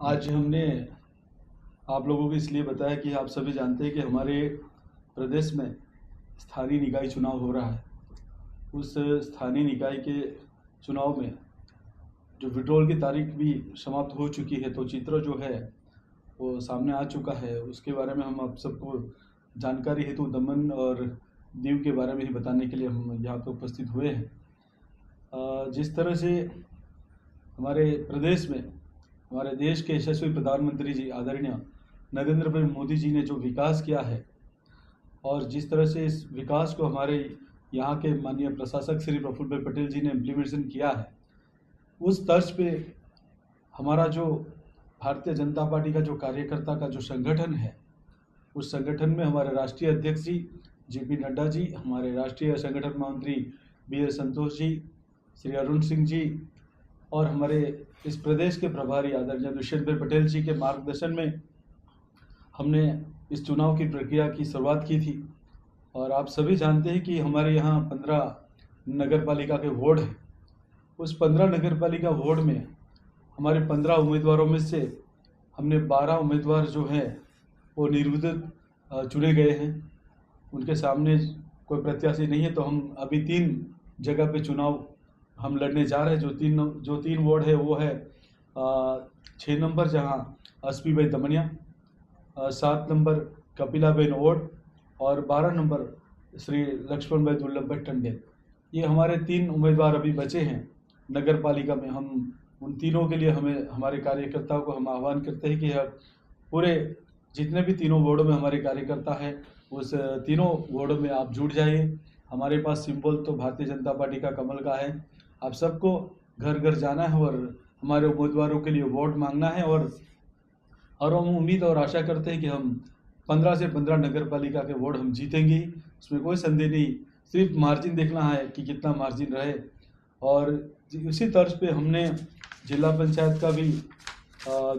आज हमने आप लोगों को इसलिए बताया कि आप सभी जानते हैं कि हमारे प्रदेश में स्थानीय निकाय चुनाव हो रहा है। उस स्थानीय निकाय के चुनाव में जो विड्रॉल की तारीख भी समाप्त हो चुकी है, तो चित्र जो है वो सामने आ चुका है। उसके बारे में हम आप सबको जानकारी हेतु दमन और दीव के बारे में ही बताने के लिए हम यहाँ पर उपस्थित हुए हैं। जिस तरह से हमारे प्रदेश में हमारे देश के यशस्वी प्रधानमंत्री जी आदरणीय नरेंद्र भाई मोदी जी ने जो विकास किया है, और जिस तरह से इस विकास को हमारे यहाँ के माननीय प्रशासक श्री प्रफुल्ल भाई पटेल जी ने इम्प्लीमेंटेशन किया है, उस तर्ज पे हमारा जो भारतीय जनता पार्टी का जो कार्यकर्ता का जो संगठन है, उस संगठन में हमारे राष्ट्रीय अध्यक्ष जी जेपी नड्डा जी, हमारे राष्ट्रीय संगठन मंत्री बी एस संतोष जी, श्री अरुण सिंह जी, और हमारे इस प्रदेश के प्रभारी आदरणीय दुष्यंत भाई पटेल जी के मार्गदर्शन में हमने इस चुनाव की प्रक्रिया की शुरुआत की थी। और आप सभी जानते हैं कि हमारे यहाँ 15 नगर पालिका के वार्ड हैं। उस 15 नगर पालिका वार्ड में हमारे 15 उम्मीदवारों में से हमने 12 उम्मीदवार जो हैं वो निर्विरोध चुने गए हैं। उनके सामने कोई प्रत्याशी नहीं है, तो हम अभी 3 जगह पे चुनाव हम लड़ने जा रहे हैं। जो तीन वार्ड है वो है 6 नंबर जहाँ एसपी भाई दमनिया, 7 नंबर कपिलाबेन वार्ड और 12 नंबर श्री लक्ष्मण भाई दुर्लभ भाई टंडेल। ये हमारे 3 उम्मीदवार अभी बचे हैं नगर पालिका में। हम उन तीनों के लिए हमारे कार्यकर्ताओं को हम आह्वान करते हैं कि पूरे जितने भी तीनों वार्डों में हमारे कार्यकर्ता हैं, उस तीनों वार्डों में आप जुट जाइए। हमारे पास सिंबल तो भारतीय जनता पार्टी का कमल का है। आप सबको घर घर जाना है और हमारे उम्मीदवारों के लिए वोट मांगना है। और हम उम्मीद और आशा करते हैं कि हम 15 से 15 नगर पालिका के वोट हम जीतेंगे, इसमें कोई संदेह नहीं। सिर्फ मार्जिन देखना है कि कितना मार्जिन रहे। और इसी तर्ज पे हमने जिला पंचायत का भी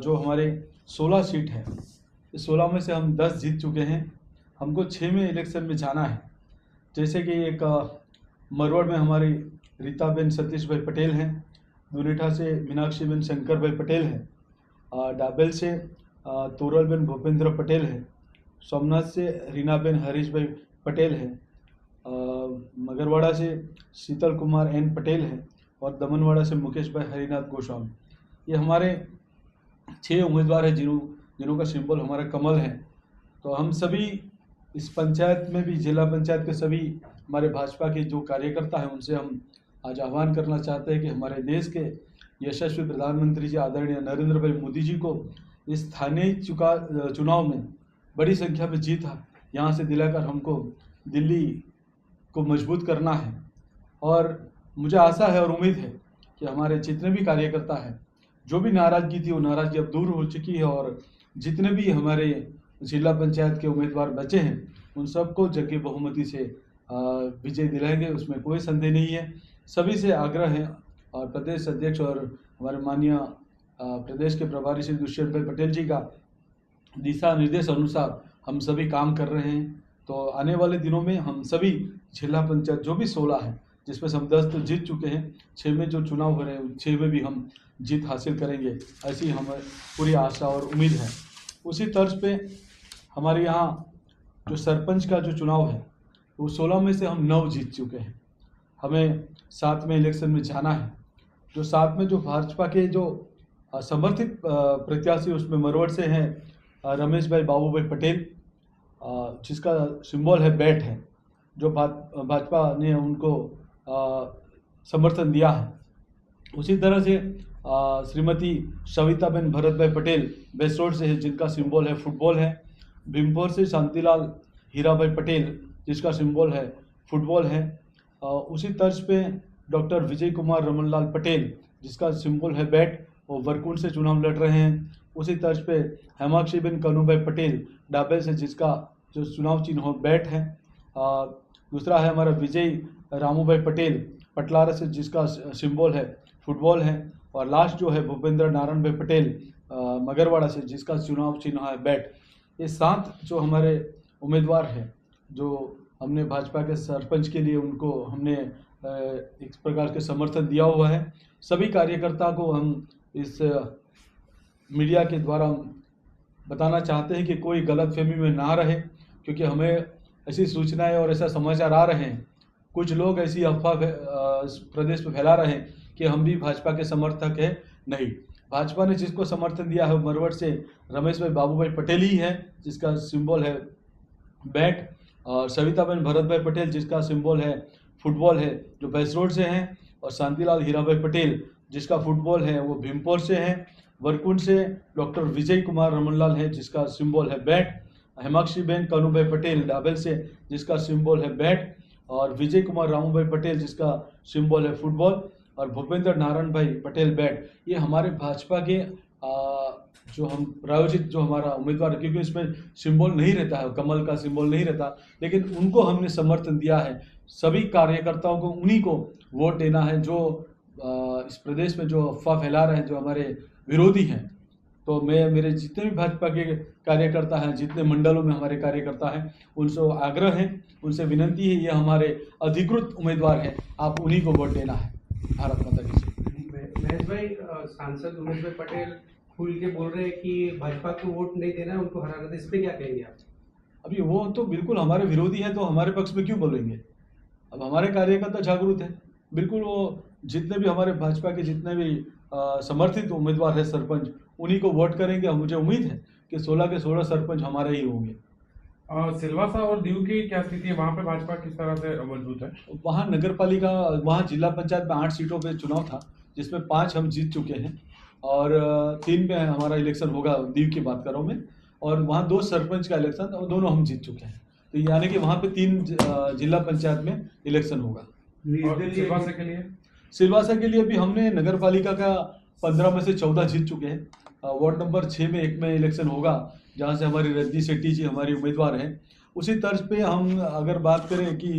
जो हमारे 16 सीट है, इस 16 में से हम 10 जीत चुके हैं। हमको 6 में इलेक्शन में जाना है। जैसे कि एक मरवड़ में हमारी रीताबेन सतीश भाई पटेल हैं, दुनेठा से मीनाक्षी बेन शंकर भाई पटेल हैं, डाबेल से तोरलबेन भूपेंद्र पटेल है, सोमनाथ से रीनाबेन हरीश भाई पटेल है, मगरवाड़ा से शीतल कुमार एन पटेल है, और दमनवाड़ा से मुकेश भाई हरिनाथ गोस्वामी। ये हमारे 6 उम्मीदवार हैं जिन्हों का सिंबल हमारा कमल है। तो हम सभी इस पंचायत में भी, जिला पंचायत के सभी हमारे भाजपा के जो कार्यकर्ता हैं, उनसे हम आज आह्वान करना चाहते हैं कि हमारे देश के यशस्वी प्रधानमंत्री जी आदरणीय नरेंद्र भाई मोदी जी को इस स्थानीय चुनाव में बड़ी संख्या में जीत यहाँ से दिलाकर हमको दिल्ली को मजबूत करना है। और मुझे आशा है और उम्मीद है कि हमारे जितने भी कार्यकर्ता हैं, जो भी नाराज़गी थी वो नाराज़गी अब दूर हो चुकी है। और जितने भी हमारे जिला पंचायत के उम्मीदवार बचे हैं, उन सबको जंगी बहुमति से विजय दिलाएंगे, उसमें कोई संदेह नहीं है। सभी से आग्रह है, और प्रदेश अध्यक्ष और हमारे माननीय प्रदेश के प्रभारी श्री दुष्यंत भाई पटेल जी का दिशा निर्देश अनुसार हम सभी काम कर रहे हैं। तो आने वाले दिनों में हम सभी जिला पंचायत जो भी 16 है, जिसमें से हम 10 तो जीत चुके हैं, 6 में जो चुनाव हो रहे हैं 6 में भी हम जीत हासिल करेंगे, ऐसी हमें पूरी आशा और उम्मीद है। उसी तर्ज पे हमारे यहाँ जो सरपंच का जो चुनाव है, वो 16 में से हम 9 जीत चुके हैं। हमें 7 में इलेक्शन में जाना है। जो 7 में जो भाजपा के जो समर्थित प्रत्याशी, उसमें मरवड़ से हैं रमेश भाई बाबू भाई पटेल, जिसका सिंबल है बैट है, जो भाजपा ने उनको समर्थन दिया है। उसी तरह से श्रीमती सविताबेन भरत भाई पटेल बेसरोड से है, जिनका सिंबल है फुटबॉल है। भीमपुर से शांतिलाल हीरा भाई पटेल, जिसका सिंबल है फुटबॉल है। उसी तर्ज पे डॉक्टर विजय कुमार रमनलाल पटेल, जिसका सिंबल है बैट, वो वरकुंड से चुनाव लड़ रहे हैं। उसी तर्ज पे हेमाक्षीबेन कन्हूभाई पटेल डाबेल से, जिसका जो चुनाव चिन्ह बैट है। दूसरा है हमारा विजय रामूभाई पटेल पटलारा से, जिसका सिंबल है फुटबॉल है। और लास्ट जो है भूपेंद्र नारायण भाई पटेल मगरवाड़ा से, जिसका चुनाव चिन्ह है बैट। ये 7 जो हमारे उम्मीदवार हैं, जो हमने भाजपा के सरपंच के लिए उनको हमने एक प्रकार के समर्थन दिया हुआ है। सभी कार्यकर्ता को हम इस मीडिया के द्वारा हम बताना चाहते हैं कि कोई गलतफहमी में ना रहे, क्योंकि हमें ऐसी सूचनाएं और ऐसा समाचार आ रहे हैं, कुछ लोग ऐसी अफवाह प्रदेश में फैला रहे हैं कि हम भी भाजपा के समर्थक हैं। नहीं, भाजपा ने जिसको समर्थन दिया है मरवट से रमेश भाई बाबू भाई पटेल ही है, जिसका सिंबल है बैट, और सविताबेन भरत भाई पटेल जिसका सिंबल है फुटबॉल है, जो बेस रोड से हैं, और शांतिलाल हीराभाई पटेल जिसका फुटबॉल है वो भीमपुर से हैं। वरकुंड से डॉक्टर विजय कुमार रमनलाल है जिसका सिंबल है bat. हेमाक्षी Ben Kanubhai Patel double से जिसका सिंबल है बैट, और विजय कुमार रामूभाई पटेल जिसका सिंबल है फुटबॉल, और भूपेंद्र नारायण भाई पटेल बैट। ये हमारे भाजपा के जो हम प्रायोजित जो हमारा उम्मीदवार है, क्योंकि इसमें सिंबल नहीं रहता है, कमल का सिंबल नहीं रहता, लेकिन उनको हमने समर्थन दिया है। सभी कार्यकर्ताओं को उन्हीं को वोट देना है जो इस प्रदेश में जो अफवाह फैला रहे हैं, जो हमारे विरोधी हैं। तो मैं मेरे जितने भी भाजपा के कार्यकर्ता हैं, जितने मंडलों में हमारे कार्यकर्ता हैं, उनसे आग्रह है, उनसे विनती है, ये हमारे अधिकृत उम्मीदवार हैं, आप उन्हीं को वोट देना है। भारत माता की जय। महेश भाई, सांसद उमेश भाई पटेल खुल के बोल रहे हैं कि भाजपा को वोट नहीं देना है, उनको हराना है, इस पे क्या कहेंगे आप? अभी वो तो बिल्कुल हमारे विरोधी हैं, तो हमारे पक्ष में क्यों बोलेंगे? अब हमारे कार्यकर्ता जागरूक हैं, बिल्कुल वो जितने भी हमारे भाजपा के जितने भी समर्थित उम्मीदवार है सरपंच, उन्हीं को वोट करेंगे। मुझे उम्मीद है कि 16 के 16 सरपंच हमारे ही होंगे। सिलवासा और दीव की क्या स्थिति है, वहाँ पे भाजपा किस तरह से मजबूत है? वहाँ नगर पालिका, वहाँ जिला पंचायत में 8 सीटों पे चुनाव था, जिसमें 5 हम जीत चुके हैं, और 3 में हमारा इलेक्शन होगा, दीव की बात कर रहा हूँ मैं, और वहाँ 2 सरपंच का इलेक्शन, और दोनों हम जीत चुके हैं। तो यानी कि वहाँ पे 3 जिला पंचायत में इलेक्शन होगा। सिलवासा के लिए? सिलवासा के लिए भी हमने नगर पालिका का 15 में से 14 जीत चुके हैं। वार्ड नंबर 6 में 1 में इलेक्शन होगा, जहाँ से हमारी रजनी शेट्टी जी हमारी उम्मीदवार हैं। उसी तर्ज पे हम अगर बात करें कि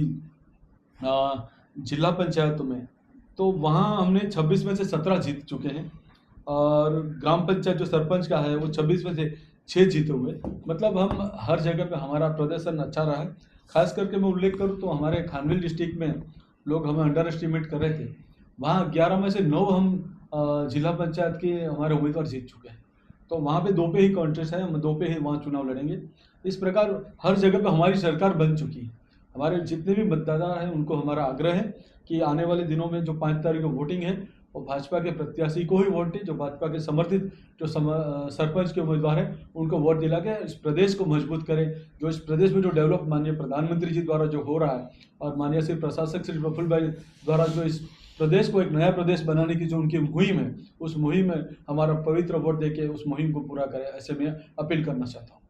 जिला पंचायतों में, तो वहाँ हमने 26 में से 17 जीत चुके हैं, और ग्राम पंचायत जो सरपंच का है वो 26 में से 6 जीते हुए। मतलब हम हर जगह पे हमारा प्रदर्शन अच्छा रहा है। खास करके मैं उल्लेख करूँ तो हमारे खानविल डिस्ट्रिक्ट में लोग हमें अंडर एस्टिमेट कर रहे थे, वहाँ 11 में से 9 हम जिला पंचायत के हमारे उम्मीदवार जीत चुके हैं। तो वहाँ पे 2 पे ही कॉन्टेस्ट है, हम 2 पे ही वहाँ चुनाव लड़ेंगे। इस प्रकार हर जगह पे हमारी सरकार बन चुकी है। हमारे जितने भी मतदाता हैं उनको हमारा आग्रह है कि आने वाले दिनों में जो 5 तारीख को वोटिंग है, वो भाजपा के प्रत्याशी को ही वोट दें, जो भाजपा के समर्थित जो सरपंच के उम्मीदवार हैं उनको वोट दिला के इस प्रदेश को मजबूत करें। जो इस प्रदेश में जो डेवलप माननीय प्रधानमंत्री जी द्वारा जो हो रहा है, और माननीय श्री प्रशासक श्री प्रफुल्ल भाई द्वारा जो इस प्रदेश को एक नया प्रदेश बनाने की जो उनकी मुहिम है, उस मुहिम में हमारा पवित्र वोट देके उस मुहिम को पूरा करें, ऐसे मैं अपील करना चाहता हूँ।